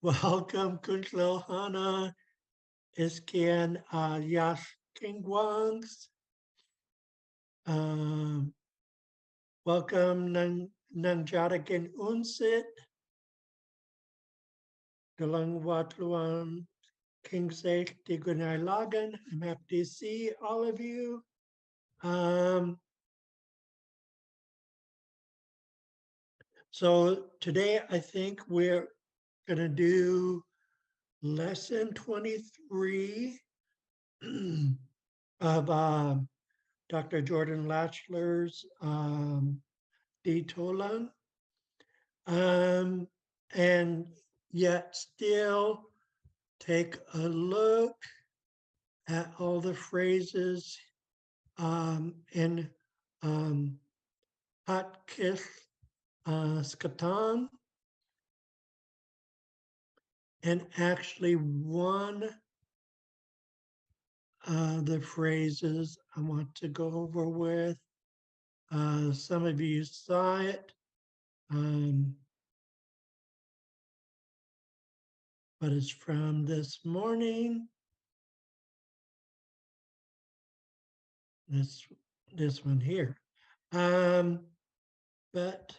Welcome, Kunchlohana, Iskian Yash Kingwangs. Welcome, Nangjadakin Unsit, Galang Watluan, King Sake, Tigunai Lagan. I'm happy to see all of you. So today I think we're going to do lesson 23 of Dr. Jordan Latchler's D. Tolan. And yet still take a look at all the phrases in Xaad Kil Class, and actually one of the phrases I want to go over with. Some of you saw it, but it's from this morning. This one here. But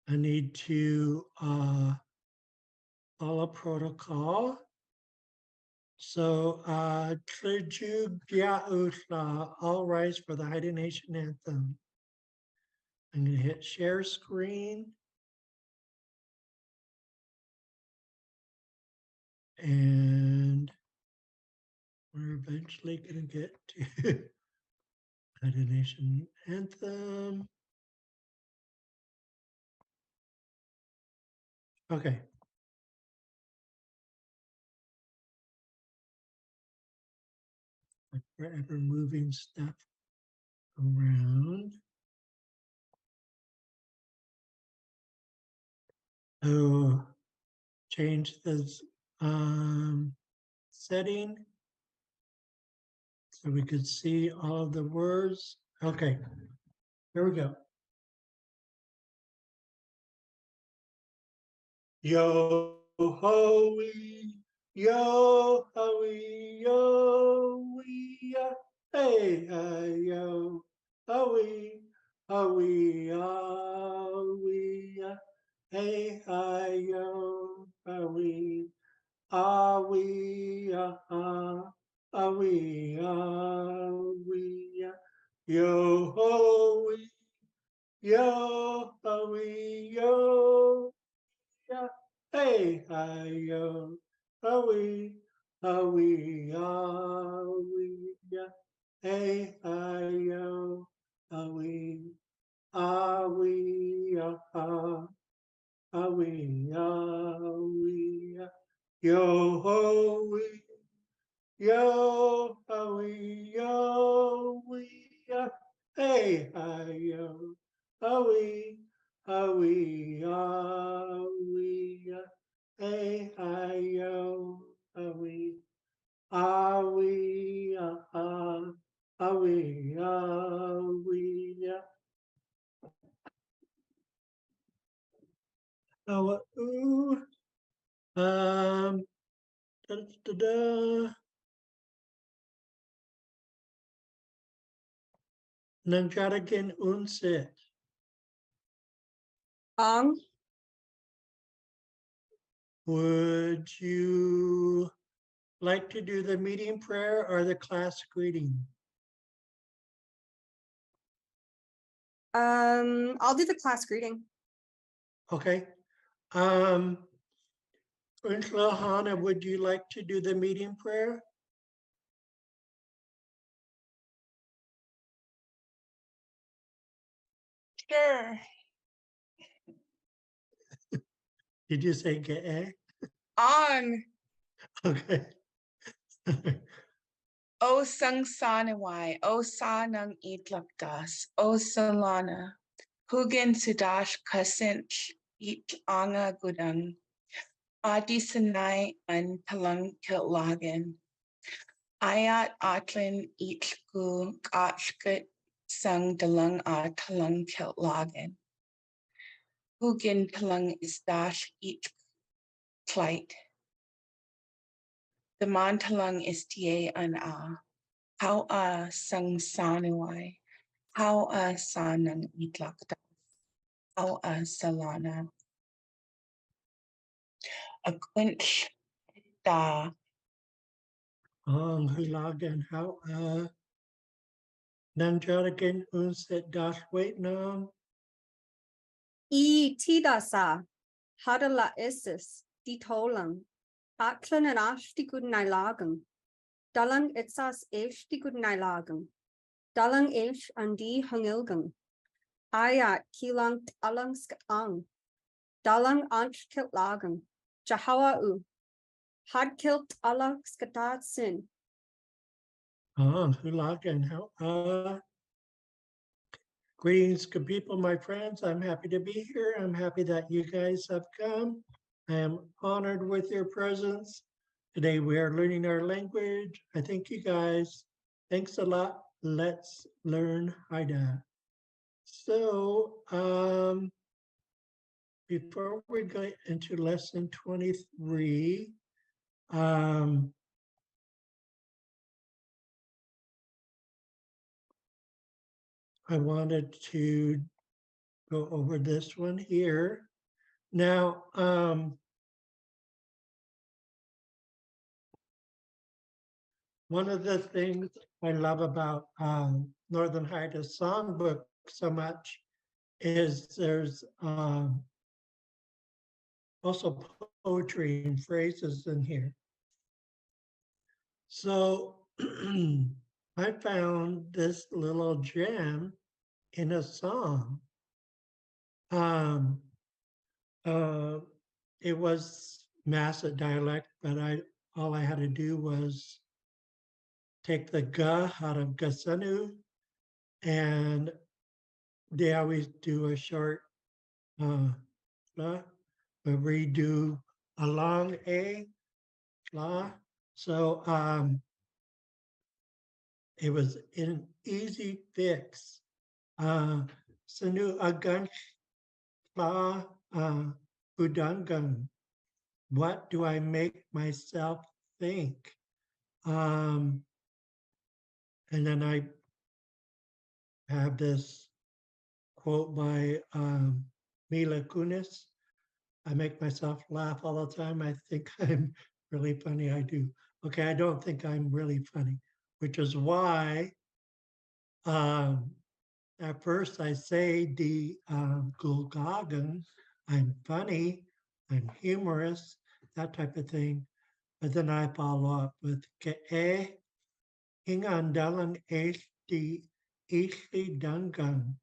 I need to follow protocol. So Triju Gya all rise for the Haida Nation anthem. I'm going to hit share screen. And we're eventually going to get to Haida Nation anthem. Okay. Like forever moving stuff around. Oh, change this setting so we could see all of the words. Okay, here we go. Yo ho wee, yo ho wee, yo wee, hey yo ho wee, hey yo ho wee, yo ho wee, yo ho wee, yo. Hey, yo, we, hey, yo, we, yo, we, yo, we, hey, yo, we, hey, yo, we, we, ooh, da, da, da. Nangjadakin unsit. Would you like to do the meeting prayer or the class greeting? I'll do the class greeting. Okay. Hannah, would you like to do the meeting prayer? Sure. Did you say get On. Okay. O sang sanawai, o sanang itlapdas, o salana, hugin sudash kasint it anga gudang, adi sanai an palang kilagin, ayat atlin it gu gachkat sang dalang a talang kilagin. Hugin palang is dash it plight. The mantalang STA an how sang sanawai, how sanang itlakta, how salana. A quench da Ang hulagan how nanjaragan unset dash wait nam. I tidasa, hadala isis, di tolang, aklan en ashti good nilagan, dalang itsas di good nilagan, dalang ish andi hungilgan, ayat kilang alang skang, dalang anch kilt lagan, jahawa had kilt alang skatat sin. Ang hulagan how greetings, good people, my friends. I'm happy to be here. I'm happy that you guys have come. I am honored with your presence. Today we are learning our language. I thank you guys. Thanks a lot. Let's learn Haida. So, before we go into lesson 23, I wanted to go over this one here. Now, one of the things I love about Northern Haida's songbook so much is there's also poetry and phrases in here. So I found this little gem in a song. It was Massa dialect, but all I had to do was take the ga out of gasanu, and they always do a short la, but redo a long a la. So it was an easy fix. Sanu agan la udangan. What do I make myself think? And then I have this quote by Mila Kunis. I make myself laugh all the time. I think I'm really funny. I do. Okay, I don't think I'm really funny, which is why at first I say the Gulgagan, I'm funny, I'm humorous, that type of thing. But then I follow up with Ke'e Hingandalang HD Ishli Dungan.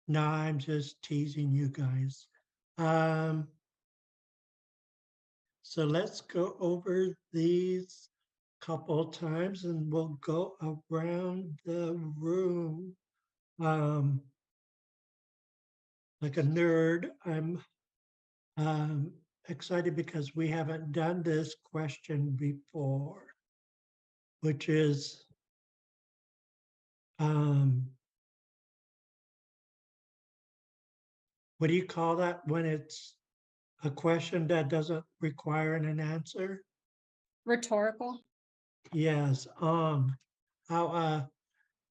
No, I'm just teasing you guys. So let's go over these couple times and we'll go around the room. Like a nerd, I'm excited because we haven't done this question before, which is what do you call that when it's a question that doesn't require an answer? Rhetorical. Yes. How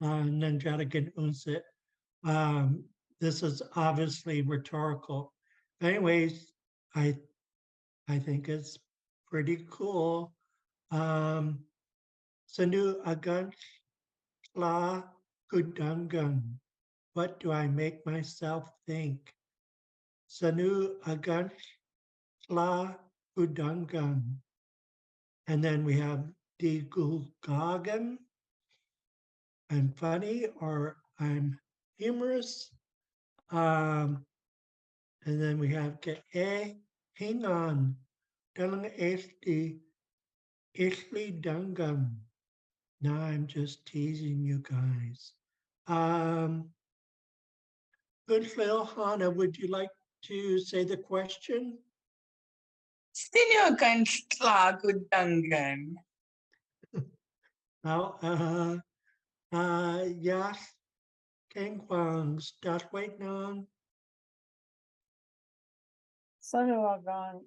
Nanjaragan Unsit. This is obviously rhetorical. Anyways, I think it's pretty cool. Sanu agan la kudangan. What do I make myself think? Sanu agan la kudangan. And then we have digulgagan. I'm funny or I'm humorous. And then we have ke'e hingan dalang esti ishli dangam. Now I'm just teasing you guys. Good Phil, Hannah, would you like to say the question? Sino kan gudangan? Now, yes, King Kwang's dot wait on. Sanuagan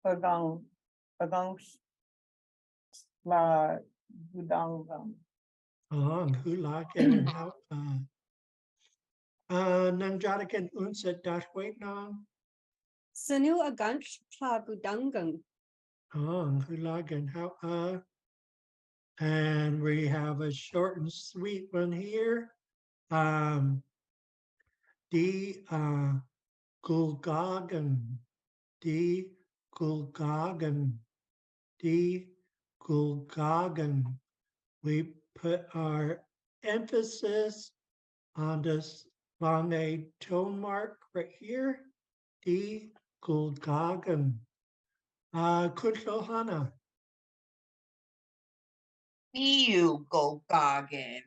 Pagang against la gudanggang. Hulagan, how Nangjadakan unset dashwait nang. Sanu agansh pla budangang. Hulagan, how and we have a short and sweet one here. D Gulgagan, D Gulgagan, D Gulgagan. We put our emphasis on this long A tone mark right here. D Gulgagan. Kunshlohana. You Golgagan.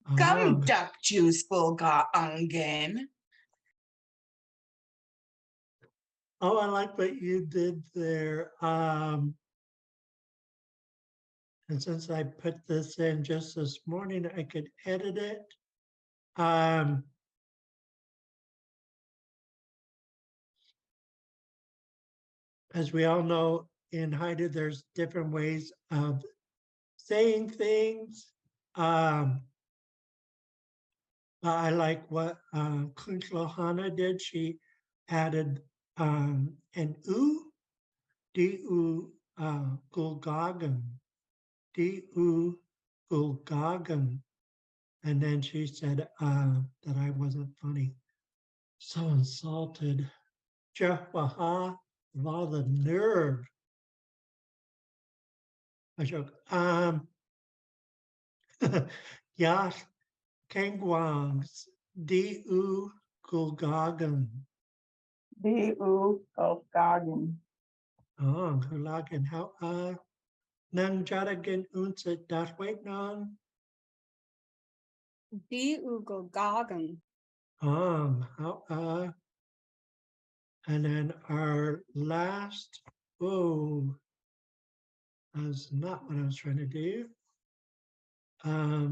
Ah, Come duck juice Golgaangan. oh, I like what you did there. And since I put this in just this morning, I could edit it. As we all know, in Haida, there's different ways of saying things. I like what Kunshlohana did. She added an U, D-U Gulgagan, D-U Gulgagan. And then she said that I wasn't funny. So insulted. Jewaha, of all the nerve. I joke. Yash Kangwangs, D-U Gulgagan. D.U. Golgagan. Hulagan, how Nang Jadagan Unset Dashwait Nang. Di ugo gagang. How and then our last, that's not what I was trying to do. Let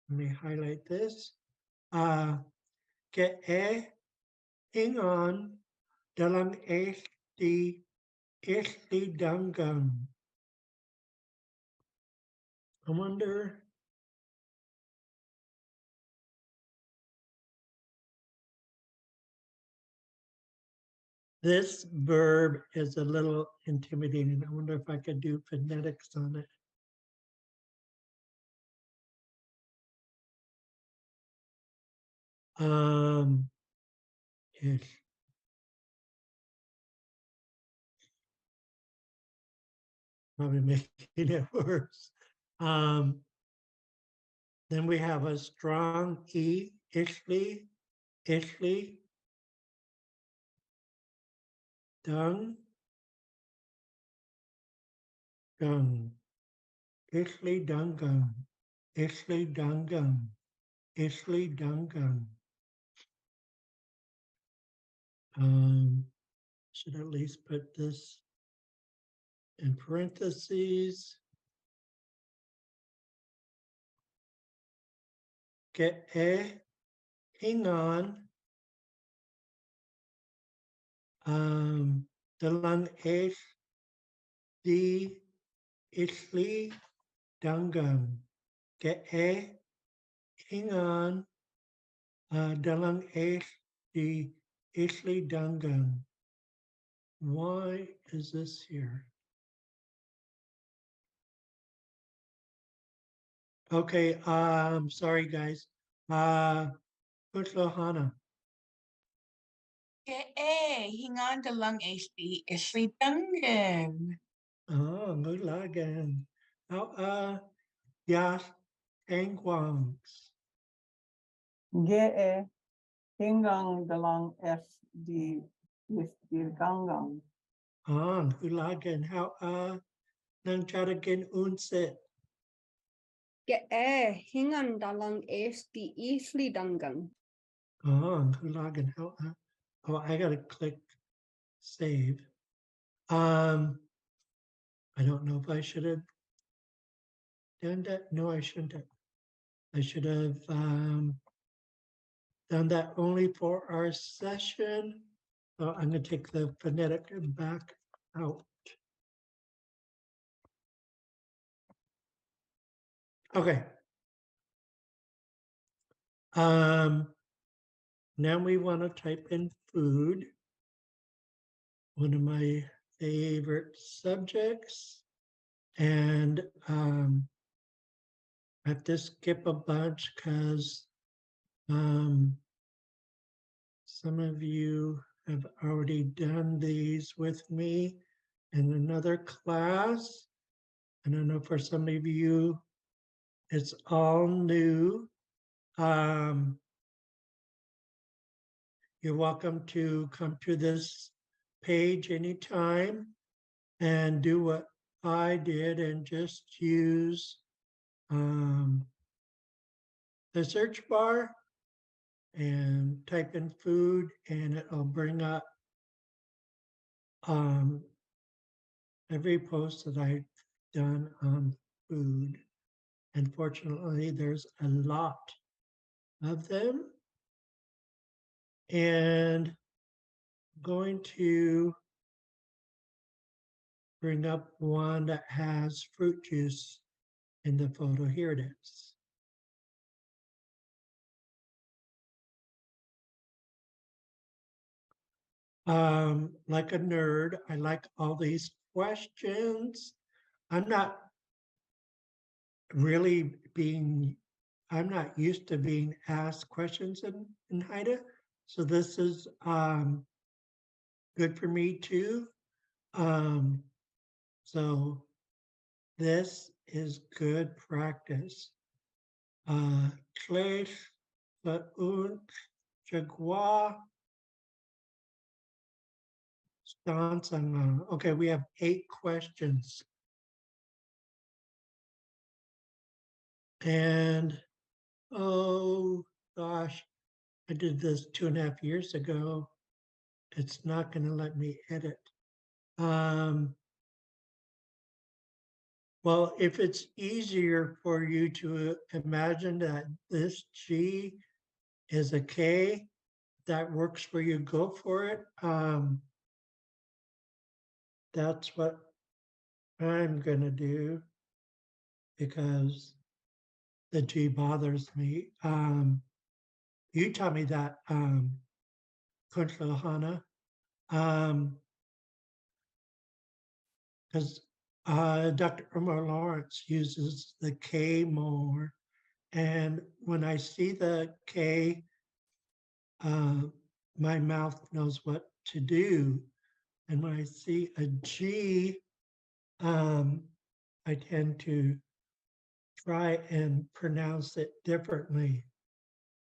me highlight this. Ke ingon dalam di dangam. I wonder. This verb is a little intimidating. I wonder if I could do phonetics on it. Yes. Probably making it worse. Then we have a strong E, Ishli, Dung, Gung, Ishli Dungum, Ishli Dungum, Ishli Dungum. Should at least put this in parentheses. Get hang on. Dalang di Ishli Dungum. Get hang on. Dalang di Ishli Dungum. Why is this here? Okay, sorry guys. Kushlohana. Hingan dalang HD Isli Dungan. Mulagan. Yas Angwangs. Ge hingang dalang S.D. Gangang. Mulagan. Nang Chadagan Unset. Ge hingan dalang di isli dangang. Mulagan. I gotta click save. I don't know if I should have done that. No, I shouldn't have. I should have done that only for our session. So I'm going to take the phonetic back out. Okay. Now we want to type in food, one of my favorite subjects. And I have to skip a bunch because some of you have already done these with me in another class. And I know for some of you, it's all new. You're welcome to come to this page anytime and do what I did and just use the search bar and type in food and it'll bring up every post that I've done on food. Unfortunately, there's a lot of them. And I'm going to bring up one that has fruit juice in the photo. Here it is. Like a nerd, I like all these questions. I'm not really being, I'm not used to being asked questions in Haida. So this is good for me too. So this is good practice. Klesh, Fa'unt, Chagwa, Stansanga. Okay, we have 8 questions. And oh gosh, I did this 2.5 years ago. It's not going to let me edit. Well, if it's easier for you to imagine that this G is a K, that works for you, go for it. That's what I'm going to do because the G bothers me. You taught me that, Kuntlahana, because Dr. Umar Lawrence uses the K more. And when I see the K, my mouth knows what to do. And when I see a G, I tend to try and pronounce it differently.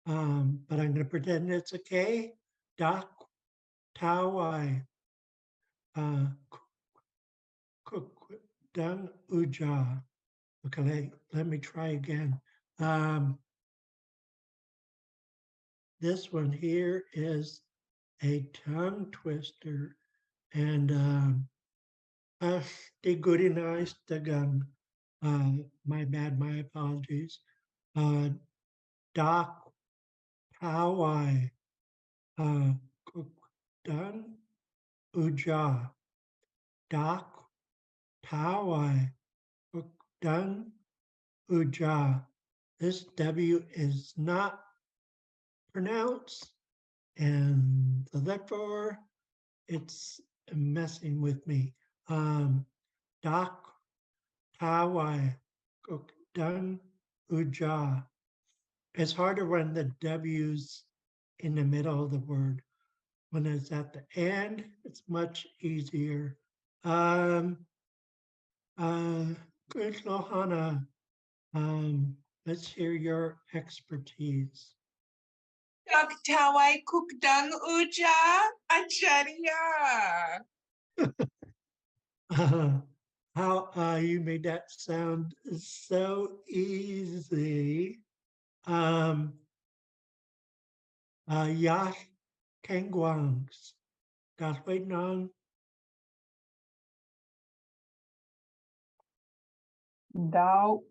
But I'm going to pretend it's a K. Dak, Tawai, Dung Uja. Okay, let me try again. This one here is a tongue twister. And the good and nice dagan. My bad, my apologies. Dak Tawai, Dan Uja. Dak Tawai, Dan Uja. This W is not pronounced, and so therefore it's messing with me. Dak Tawai, Dan Uja. It's harder when the W's in the middle of the word. When it's at the end, it's much easier. Good Lohana, let's hear your expertise. Dak tawai kukdang uja acharya. How you made that sound so easy. Yash Kangwangs. Guys waiting on. Dao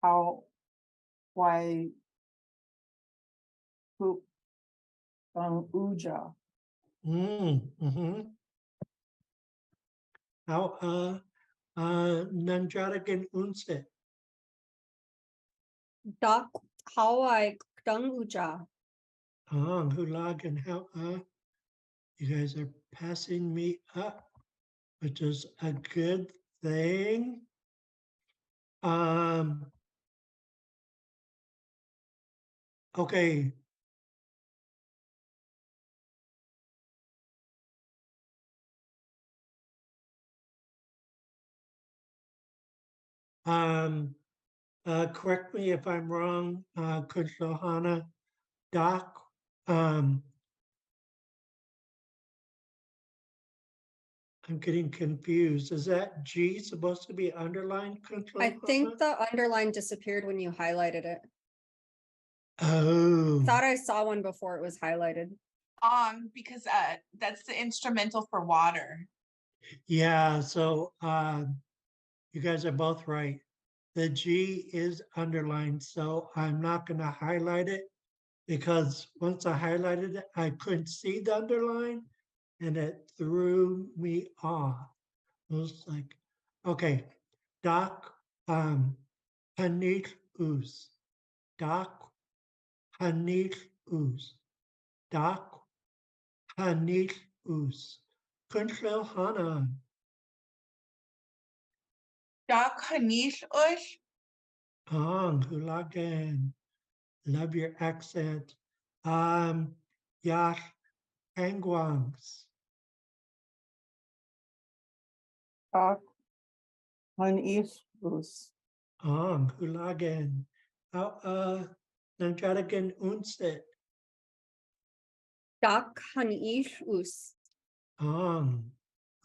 how why pu ang uja. Mm-hmm. How Nanjaragan Unset. Dak Hawaii Kukdang Uja. Hulagan, how you guys are passing me up, which is a good thing. Okay. Correct me if I'm wrong, Kunshlohana. Doc, I'm getting confused. Is that G supposed to be underlined, I Kunshlohana? think the underline disappeared when you highlighted it. Oh, Thought I saw one before it was highlighted. Because that's the instrumental for water. yeah. So you guys are both right. The G is underlined, so I'm not going to highlight it because once I highlighted it, I couldn't see the underline and it threw me off. It was like, okay, Doc, Hanit Us. Doc, Hanit Us. Doc, Hanit Us. Kunshel Hana. Doc Hanish Ush. Hulagan. Love your accent. Yash Angwangs. Dak Hanisbus. Hulagan. Nanjaragan Unset. Dak Hanish Us.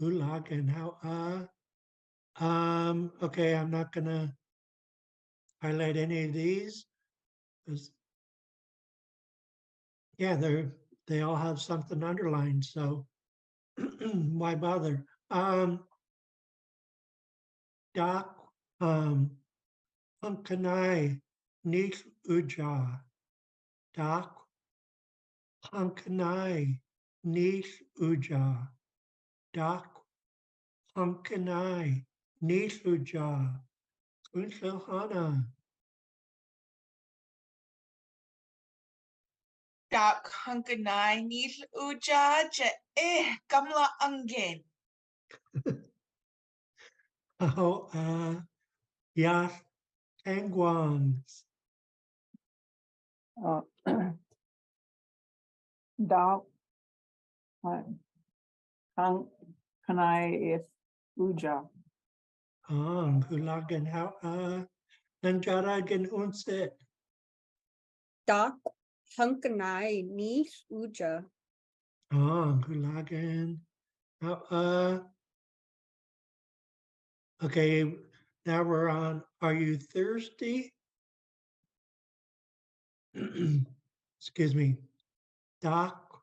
Hulagan. Okay, I'm not gonna highlight any of these because yeah, they all have something underlined, so why bother? Doc, Hunkanai, Nish Uja. Doc, Hunkanai, Nish Uja. Doc, Hunkanai, Nish Uja. Kunshahana. Doc Hunkanai Nish Uja Gamla Ungen. Oh, Yash Angwangs. Dak Kanai is Uja. Hulagan, Nanjaragan Unset. Dak Hunkanai Nish Uja. Hulagan. Okay, now we're on Are You Thirsty? Excuse me. Doc,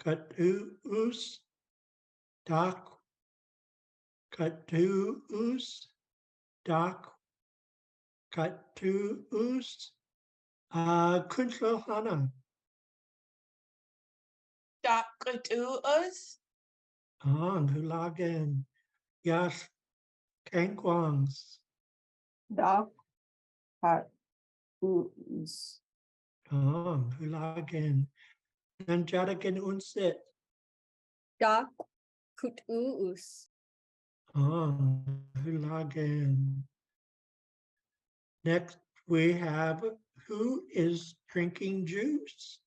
Katuus. Doc, Katuus. Doc, Katuus. Kunshlohana. Doc Katu Us. Hulagan. Yash Kankwangs. Dak Hatus. Hulagan. Nanjaragan Unset. Dak Kutus. Hulagan. Next, we have who is drinking juice?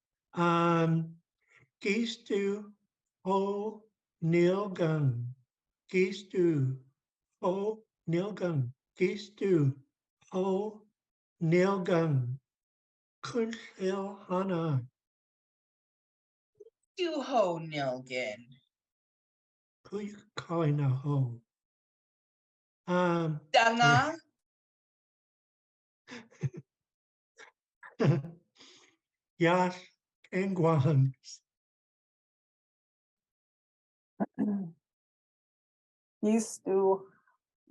Gistu Ho Nilgun. Gistu Ho Nilgun. Gistu Ho Nilgun. Kunhil Hana. Duho Nilgin. Who you calling a ho? Danga. Yash Kangwang. Istu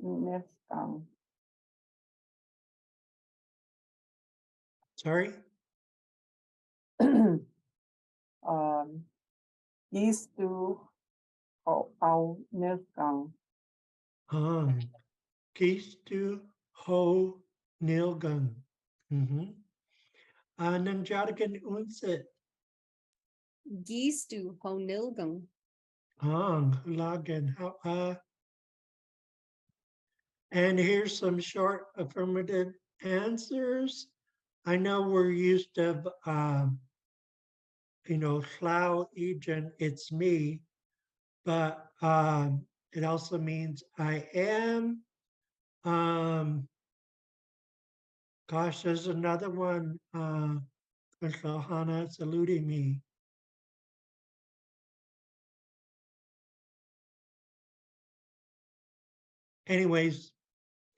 Nefgang. Sorry? Istu Au Nefgang. Gistu Ho Nilgang. Mm-hmm. Nanjaragan unsit. Gistu ho nilgang. Lagan. And here's some short affirmative answers. I know we're used to, Schlau Egen, it's me, but it also means I am. Gosh, there's another one. Hannah, it's eluding me. Anyways,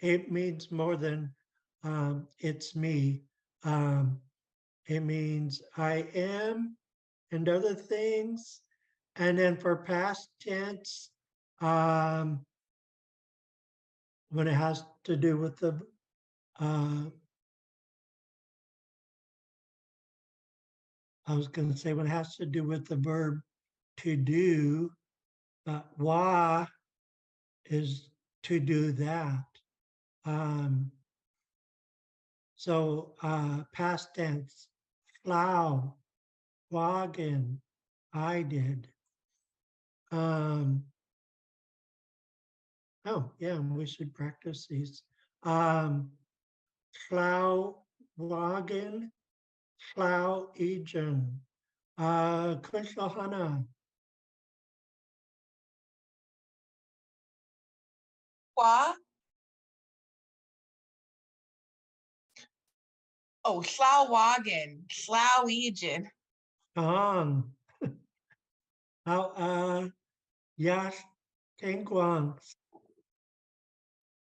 it means more than it's me. It means I am and other things. And then for past tense, when it has to do with the I was going to say when it has to do with the verb to do, wa is to do that. So past tense, flau, wagen, I did. Oh yeah, we should practice these. Flau, wagen, flau, egen. Kunshlohana. Qua. Oh, Llawwagen, Llawegian. Ang. Yash Kengguang.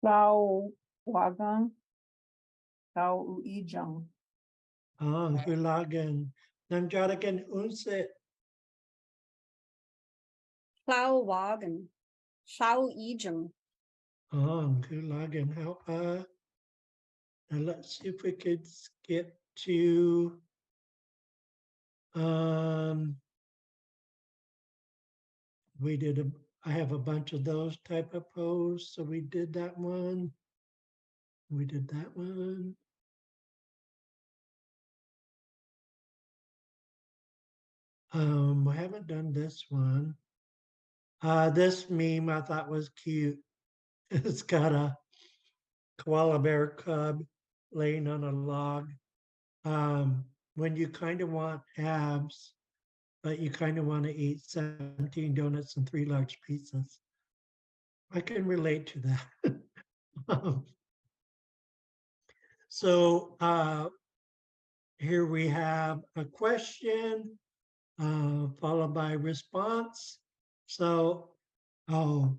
Lao Wagang, Lao Ijang, Ang Hulagan. Nanjaragan Unsit. Plow wagon. Shao ijang. Ang Hulagan. Now let's see if we could skip to I have a bunch of those type of pose. So we did that one. We did that one. I haven't done this one. This meme I thought was cute. It's got a koala bear cub laying on a log. When you kind of want abs, but you kind of want to eat 17 donuts and 3 large pizzas. I can relate to that. So here we have a question followed by response. So, how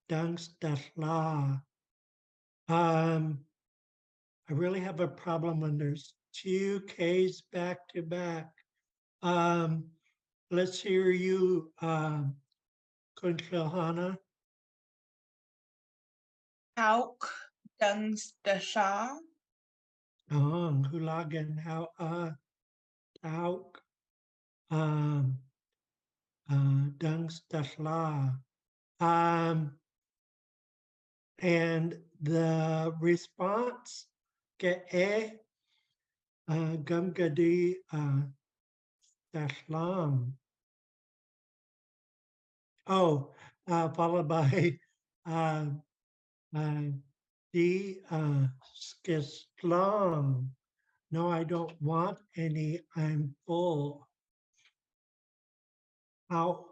Dunks la. I really have a problem when there's 2 Ks back to back. Let's hear you, Kunshlohana. Hauk, Dungs, the Shah. Hulagan, Hauk, Dunks la. And the response, ke gumgadi dashlam. Oh, followed by the skislam. No, I don't want any. I'm full. How?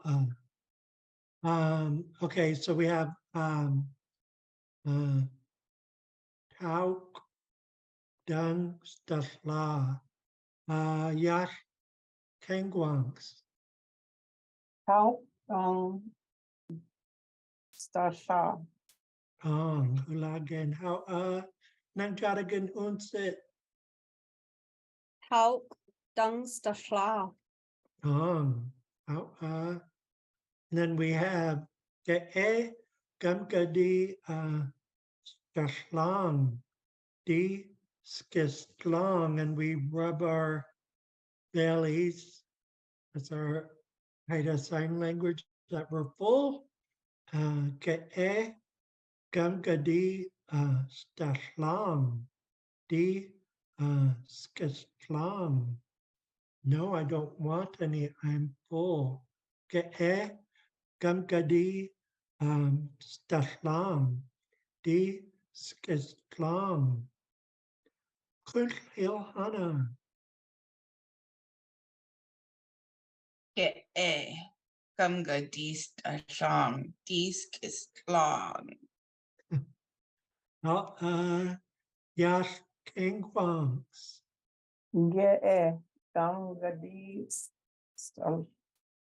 Okay, so we have how done stasla. Yash kengwangs. Lao Stasha, Hulagan. How Nanjaragan unsit. Hauk dungs the schla. How then we have ke gamkadi skaslang, di skislang, and we rub our bellies. That's our Haida Sign Language that we're full. Ke'e gamgadi stashlam di skashlam. No, I don't want any. I'm full. Ke'e gamgadi stashlam di skashlam. Kunhil hana. Ke e. Gumga dis asham. Disk is long. Yash kengwangs. Ge'e. Tam gadi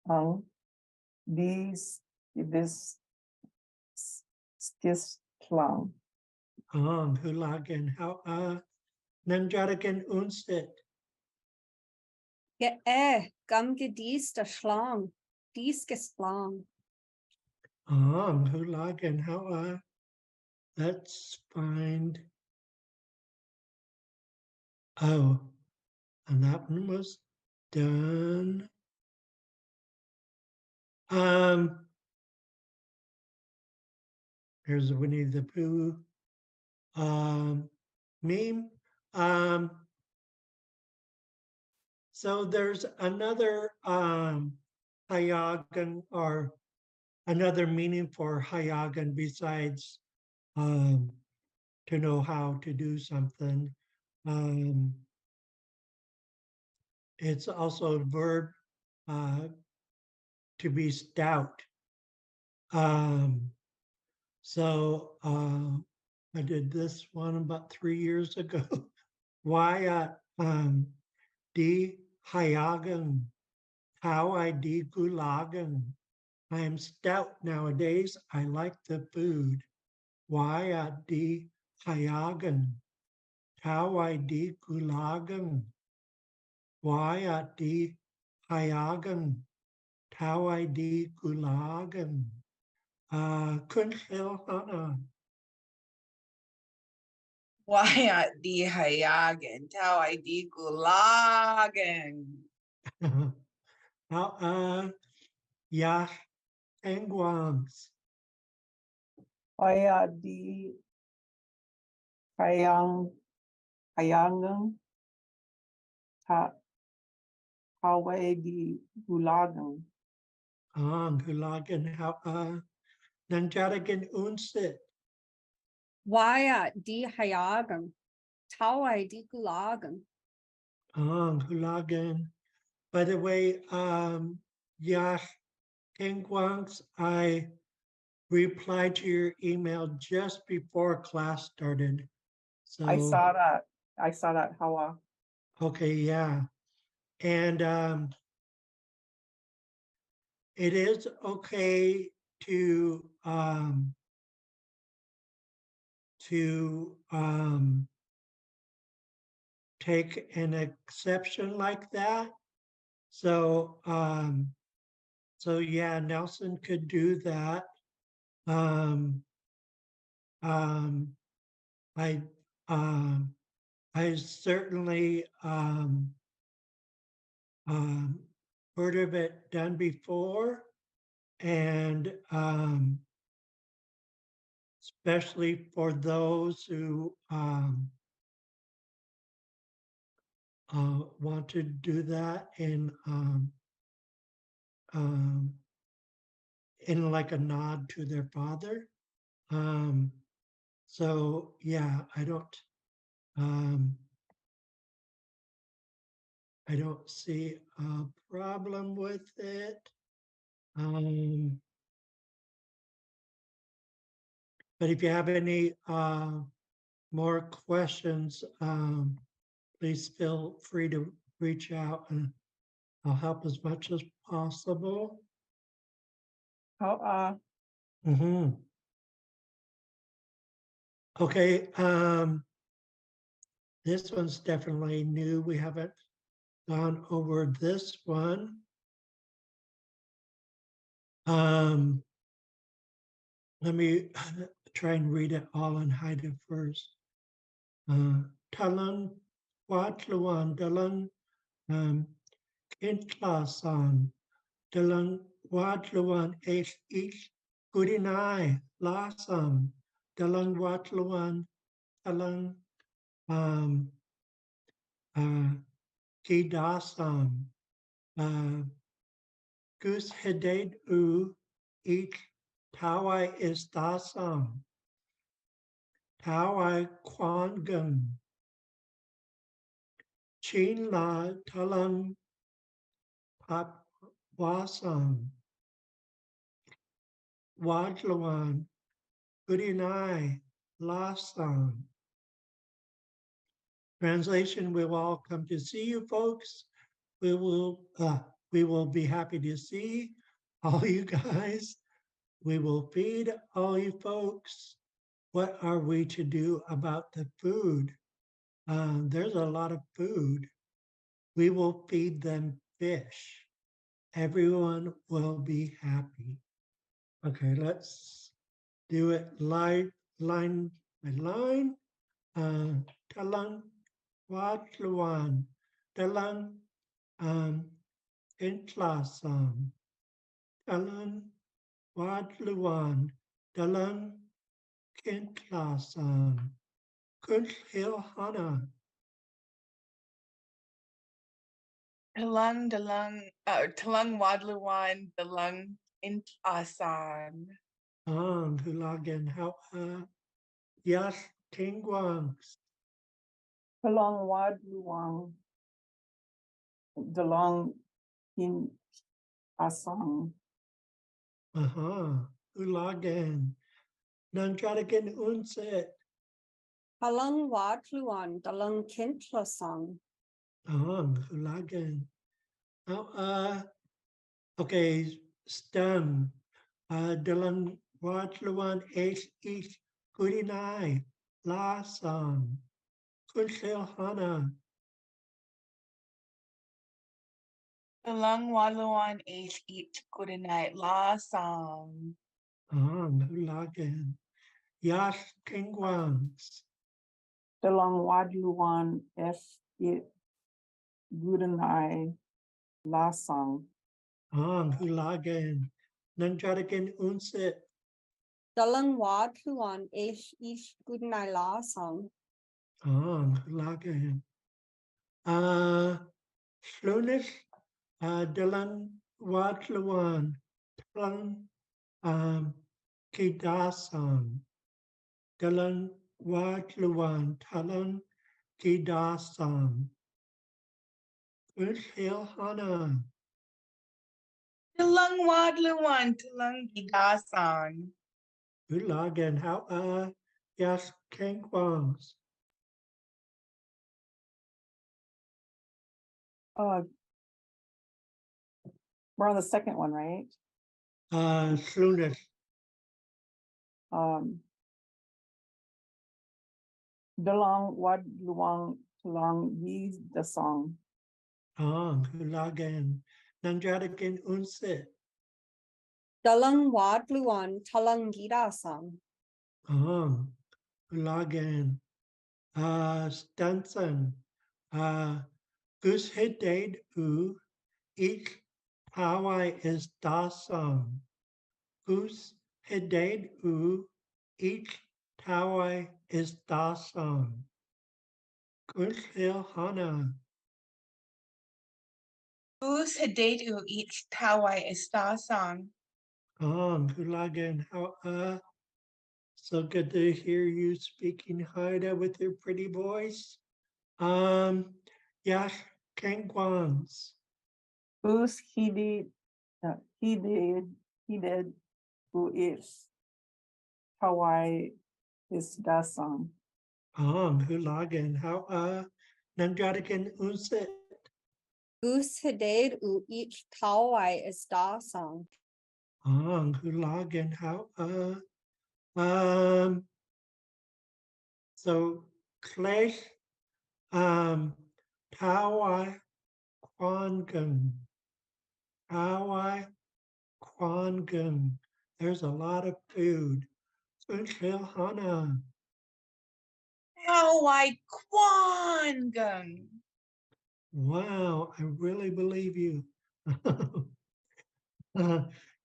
ang. Dis. Ibis. Skis klang. Hulagen how Nanjaragan unstit. Gamge dies der Schlang. Dies gesplang. Hulagen how let's find. Oh, and that one was done. Here's the Winnie the Pooh meme. So there's another Hayagan or another meaning for Hayagan besides to know how to do something. It's also a verb to be stout. So I did this one about 3 years ago. Why di hayagan, how I di gulagan. I am stout nowadays. I like the food. Why di hayagan, how I di gulagan. Why di hayagan, how I di gulagan. Kunhil hana. Why di hayagan? Tau I di gulagan. How Yash Engwangs. Kaya di kayangan. Hawaii di gulagan. Hulagan how Nanjaragan unsit. Waya di Hayagan. Tawai di Gulagan. Hulagan. By the way, Yash Engwangs, I replied to your email just before class started. So I saw that. Hawa. okay, yeah. And it is okay to take an exception like that. So so yeah, Nelson could do that. I certainly heard of it done before, and especially for those who want to do that in like a nod to their father. So yeah, I don't see a problem with it. But if you have any more questions, please feel free to reach out and I'll help as much as possible. Mm-hmm. Okay, this one's definitely new. We haven't gone over this one. Let me try and read it all in Haida first. Talan, Watluan, Dalan, Intlasan, dalang wadlawan ich Kudinai, Lasam, dalang wadlawan, dalang Kidasam, Gus Heded U, ich Tawai Istasam, Tawai Kwangam, Chin La Talang Patwasam, Wadlawan, Kudinai, Lasam. Translation, we will all come to see you folks. We will be happy to see all you guys. We will feed all you folks. What are we to do about the food? There's a lot of food. We will feed them fish. Everyone will be happy. Okay, let's do it line by line. Talang Watluan, Talang Intlasam, Talang Watluan, Talang Kintlasam, Kunhil Hana, Talung wadluwan, dalung intasan. Hulagan How Yas Tingwangs, Kalong Wad Luang, Dalong in Asang, Hulagan, Nanjaragan Unset, Talang wadluan, dalang kintlasang. Hulagan. Okay, stem. Dalang Watluan H Kurinai, Lasam, Kunshil Hana, Talung wadluwan, eat good night, lasang. Hulagan, Yash Kingwangs, Dalong Wad Luan S. It Gudanai Lasang, Hulagan, Nanjaragan Unset, Dalang wadluan, ish goodnight lasang. Hulagan, Slunis, Dalang Watluan, Tlang, Kidasam, Dalang Watluan, Talang Kidasam, Kunshil Hana, Talung wadluwan, talung gidasan. Hulagan, How Yas Kengwangs, we're on the second one, right? Slunis, Dalong Wad Luang Talang Yi the song, Hulagan, Nanjaragan Unset, Dalang wadluan, talang girasang. Hulagan, Stanson, Gus Hidade U, Ich Hawaii is Dasam, Gus Hidade U, Ich Hawaii is Dasam, Kunshil Hana, Who's hedate u each tawai istasang. Hulagan, How so good to hear you speaking Haida with your pretty voice. Yash Kengwans, Who's he did, who is Hawaii is that song. Hulagan, How Nanjaragan Unset, Goose hedade u ich tawai is dasang. Hulagan, How so Clash Tawai Kwangan, Tawai Kwangan. There's a lot of food. Kunshil Hana, Tawai kwangang. Wow, I really believe you.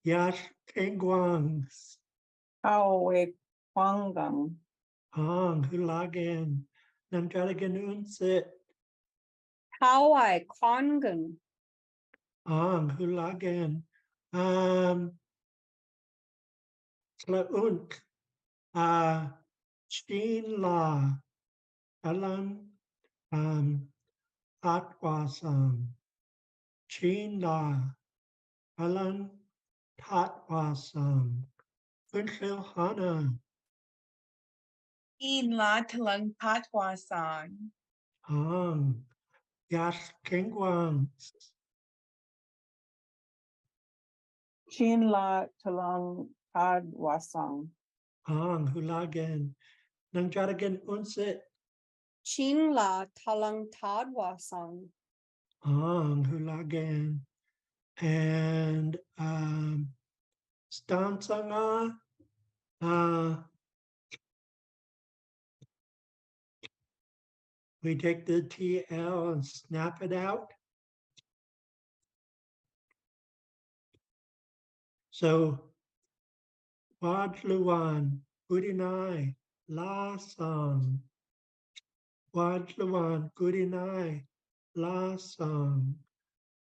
Yash Kengwangs, Awe Kwangang, Hong Hulagan, Namjaragan Unsit, Hawaii Kongan, Hong Hulagan, Tlaunk, Chin La, Alan, Atwasam, Chin La, Alan, Tatwasam, Kunshil Hana, In la talang patwa song. Hong, Yash Kengwangs, Chin La Talang Tad Wasang, Hong Hulagan, Namjaragan Unsit, Chin La Talang Tadwasang, Hong Hulagan, and Stansanga, we take the TL and snap it out. So Wadluan, Udinai, La Song, Wadluan, Gudinai, La Song,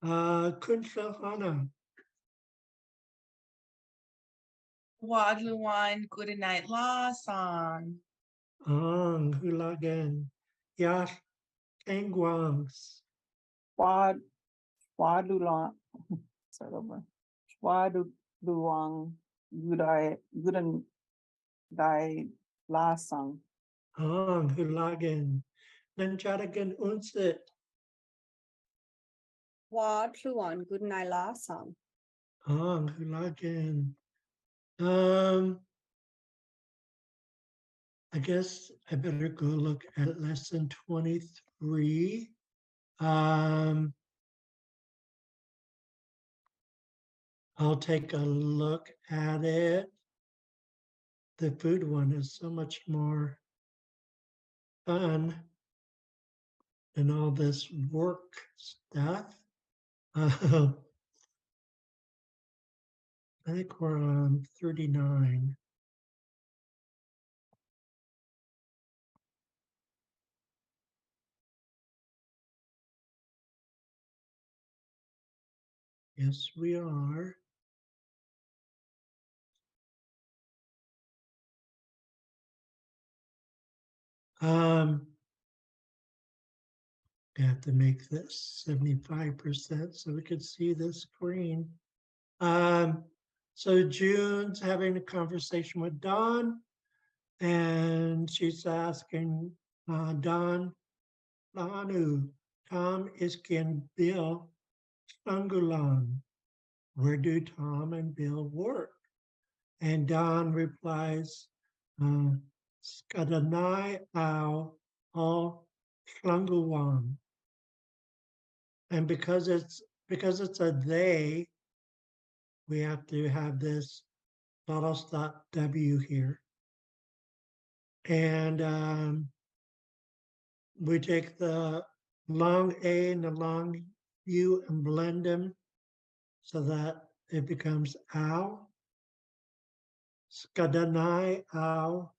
Kunshahana, Wadluwan good night la song. Ang Hulagan, Yash Kengwangs, Wad Wadulang, start over. Wadulang Gudai Gudan Dai Lasang, Ang Hulagan, Nanjaragan Unsit, Wad Luan Goodnight Lasang, Ang Hulagan. I guess I better go look at lesson 23. I'll take a look at it. The food one is so much more fun than all this work stuff. I think we're on 39. Yes, we are. I have to make this 75% so we could see the screen. So June's having a conversation with Dawn, and she's asking Dawn, Lanu, Tom Iskin, Bill, Shangulan, where do Tom and Bill work? And Don replies, Skadanai au all Shangulan. And because it's a they, we have to have this stop W here. And we take the long A and the long U and blend them so that it becomes ow. Skadanai ow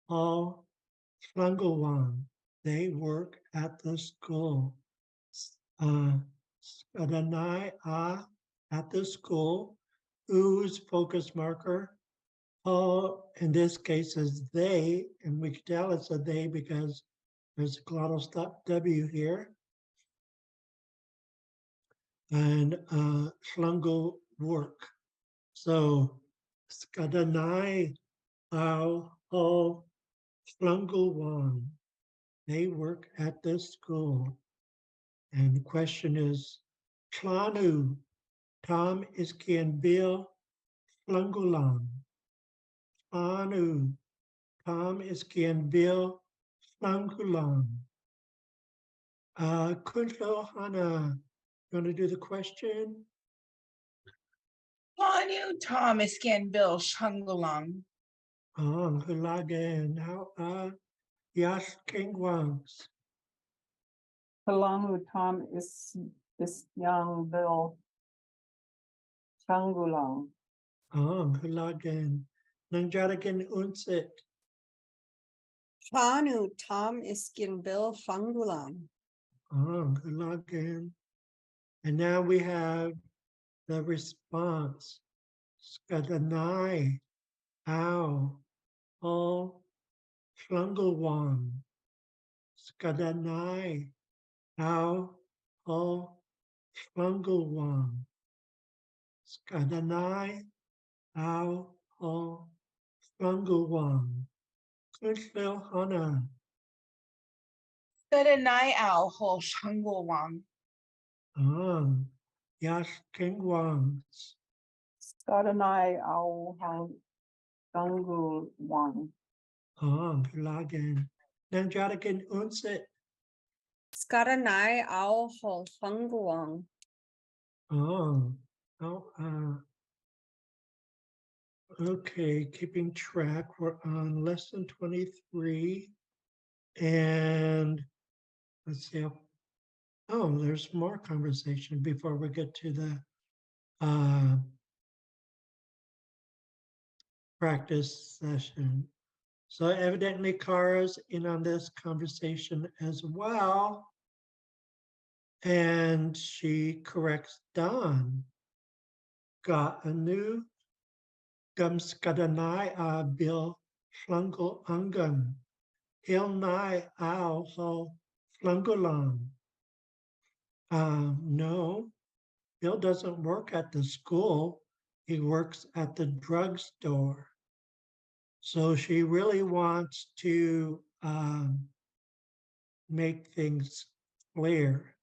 all Slangowan. They work at the school. Skadanai at the school. Whose focus marker? All in this case is they, and we can tell it's a they because there's a glottal stop W here. And Schlungel work. So Skadanai au all Schlungelwan. They work at this school. And the question is, Klanu, Tom is Kian Bill Schlungelan. Klanu, Tom is Kian Bill Schlungelan. Kunlo Hana, you want to do the question? Panu Thomas Gan Bill Shungalang. Hulagan, how Yash Kingwangs. Talang Tom is young Bill Changulang. Hulagan. Nangjaragan unsit. Chanu Tom Iskin Bill Fangulang. Hulagan. And now we have the response. Skadanai. Ow. All. Flungelwang. Skadanai. Ow. All. Flungelwang. Skadanai. Ow. All. Flungelwang. Kunslil Hana. Kadanai ao ho shangulwang. Yash Kingwangs. Skadanai au hang Gangul Wang. Lagan. Nanjarakan Unsit. Skaranai Ao Ho Fanguang. Oh, okay, keeping track. We're on lesson 23. And let's see. Oh, there's more conversation before we get to the practice session. So evidently Kara's in on this conversation as well. And she corrects Don. Got a new Gumskadanai a Bill Flungal Ungan. Hilnai Ao Ho Flungalang. No, Bill doesn't work at the school. He works at the drugstore. So she really wants to make things clear.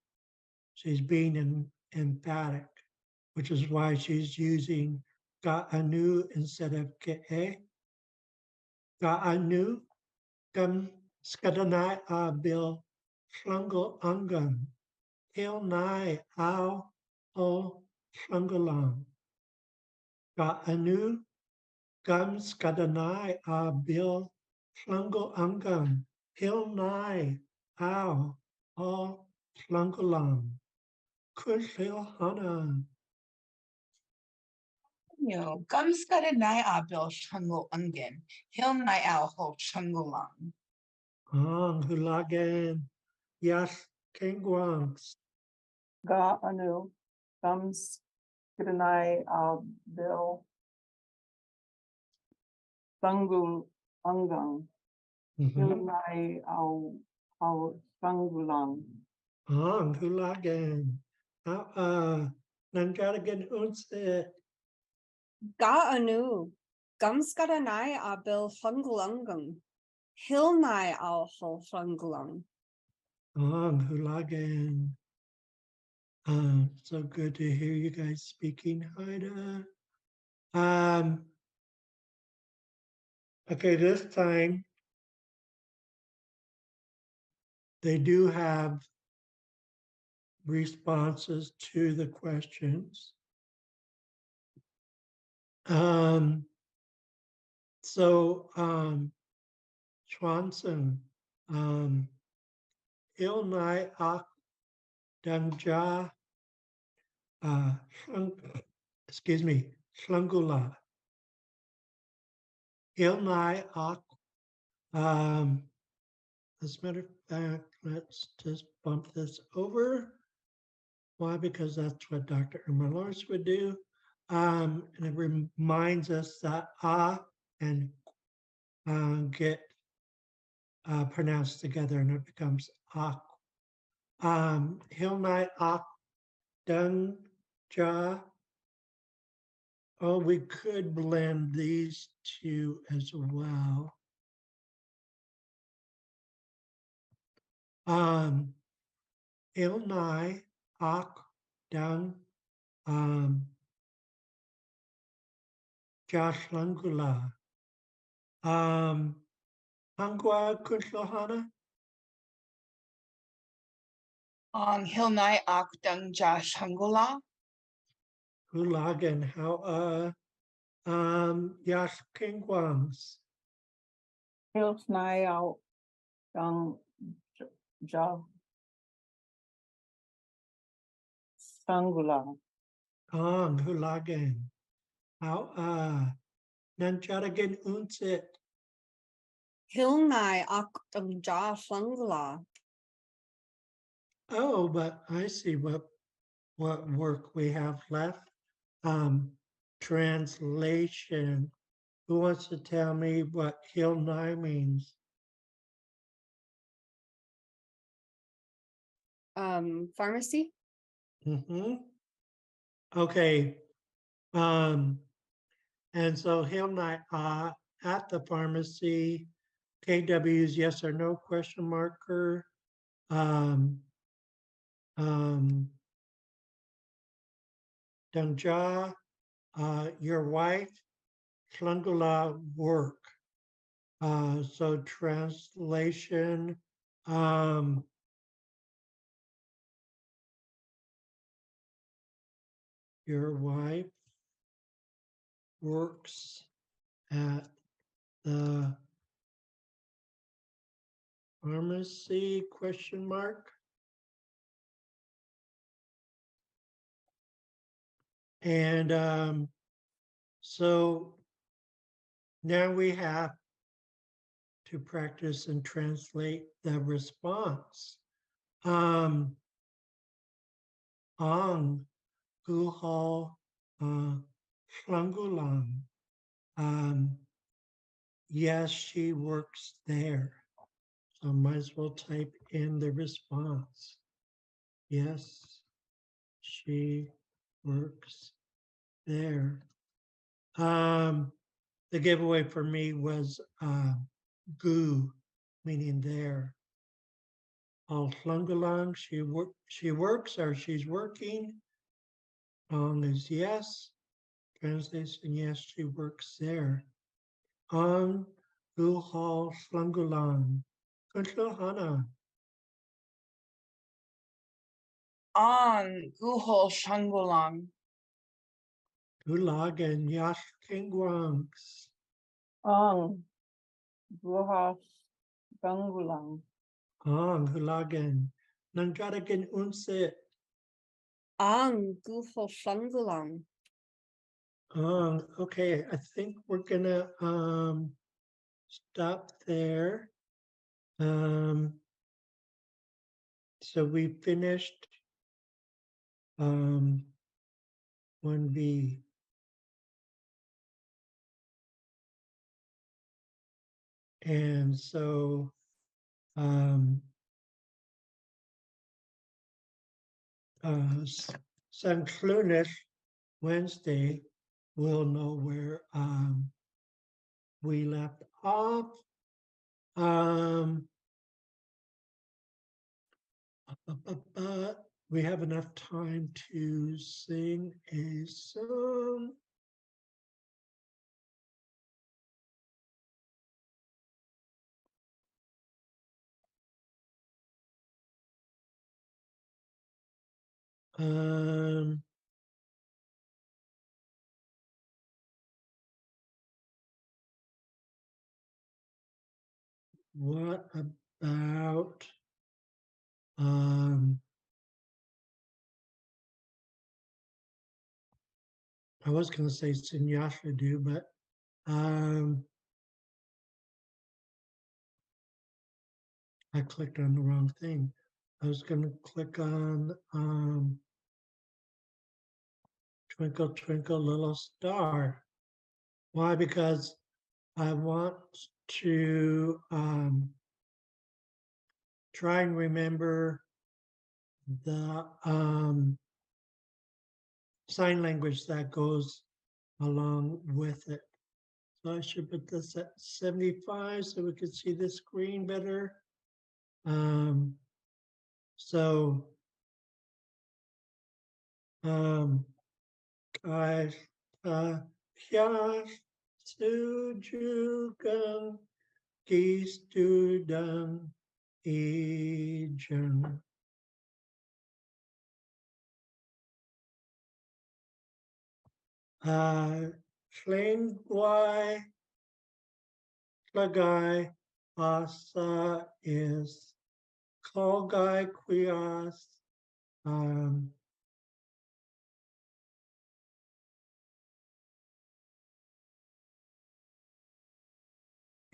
She's being emphatic, which is why she's using Ga'anu instead of Ke'e. Ga'anu, Gum Skadanai A Bil Flungal Ungan, Hil Nai Ao O Flungalang. Ga'anu, Gum Skadanai A Bil Flungal Ungan, Hil Nai Ao O Flungalang. Kunshil Hana. Gums kadanai a bil shangul ungen. Hil nai ao ho shangulwang. Hulagan. Yash Kingwangs. Ga anu Gums Skadanai au Bill Gangul Angang. Hilnai au Sangulang. Hulagan. Nanjaragan Unsit. Ga'anu. Gumskaranai A Bill Fangulangang. Hilnai Ao Ho Fangulang. Hulagan. So good to hear you guys speaking Haida. Okay, this time they do have responses to the questions. Swanson, Ilnai Ak Dangja, excuse me, Shlungula. Ilnai Ak, as a matter of fact, let's just bump this over. Why? Because that's what Dr. Irma Lawrence would do. And it reminds us that and get pronounced together and it becomes ak. Hilnai ak dung ja. Oh, we could blend these two as well. Ilnai ak dung Jashlangula. Hangwa Kushlohana? Hil nai ak dung ja shangula. Hulagan, how Yash Kingwangs. Hilnai au Gang Ja Shangula. Ang hulagan. How nancharagan unsit. Hilnai ak ang ja flangla. Oh, but I see what work we have left. Translation. Who wants to tell me what Hilnai means? Pharmacy. Mm-hmm. Okay. And so Hilnai at the pharmacy. KW's yes or no question marker. Danja, your wife, Flungula work. So translation, your wife works at the pharmacy, question mark. And so now we have to practice and translate the response. Ang, guhal, flungulang. Yes, she works there. So I might as well type in the response. Yes, she works there. The giveaway for me was gu, meaning there. Al flungalang, she works or she's working. Ang is yes. Translation, yes, she works there. Ang guhal flungalang. Kuntlahana. On guhol shangulang. Gulagan yash kingwangs. Ang Buhas Gangulang. Ang hulagan. Nanjaragan unsit. Ang guho flanglang. Okay, I think we're gonna stop there. So we finished 1B. And so San Clunish Wednesday, we'll know where we left off. But we have enough time to sing a song. What about I was going to say Sinyasha do, but I clicked on the wrong thing. I was going to click on Twinkle Twinkle Little Star. Why? Because I want to try and remember the sign language that goes along with it. So I should put this at 75 so we could see the screen better. Kya sujugan gistudan ijan. Flame guai Lagai asa is Kalgai quias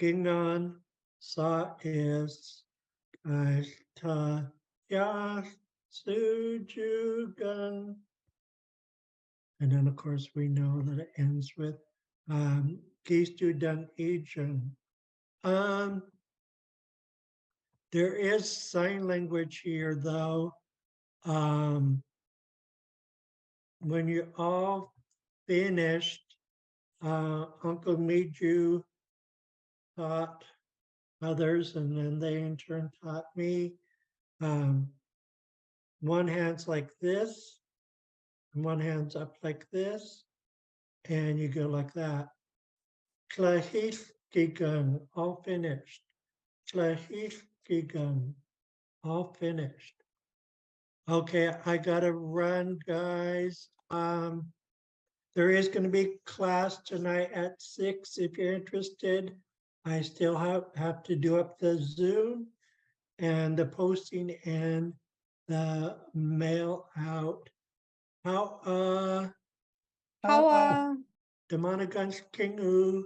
Gingan sa is ta ya sujugan. And then of course we know that it ends with Gistu dan Ijun. There is sign language here though. When you're all finished, Uncle Miju taught others, and then they in turn taught me. One hand's like this, and one hand's up like this, and you go like that. Klahith gigun, all finished. Klahith gigun, all finished. Okay, I gotta run, guys. There is going to be class tonight at 6 if you're interested. I still have to do up the Zoom and the posting and the mail out. How How Demanagun's Kingu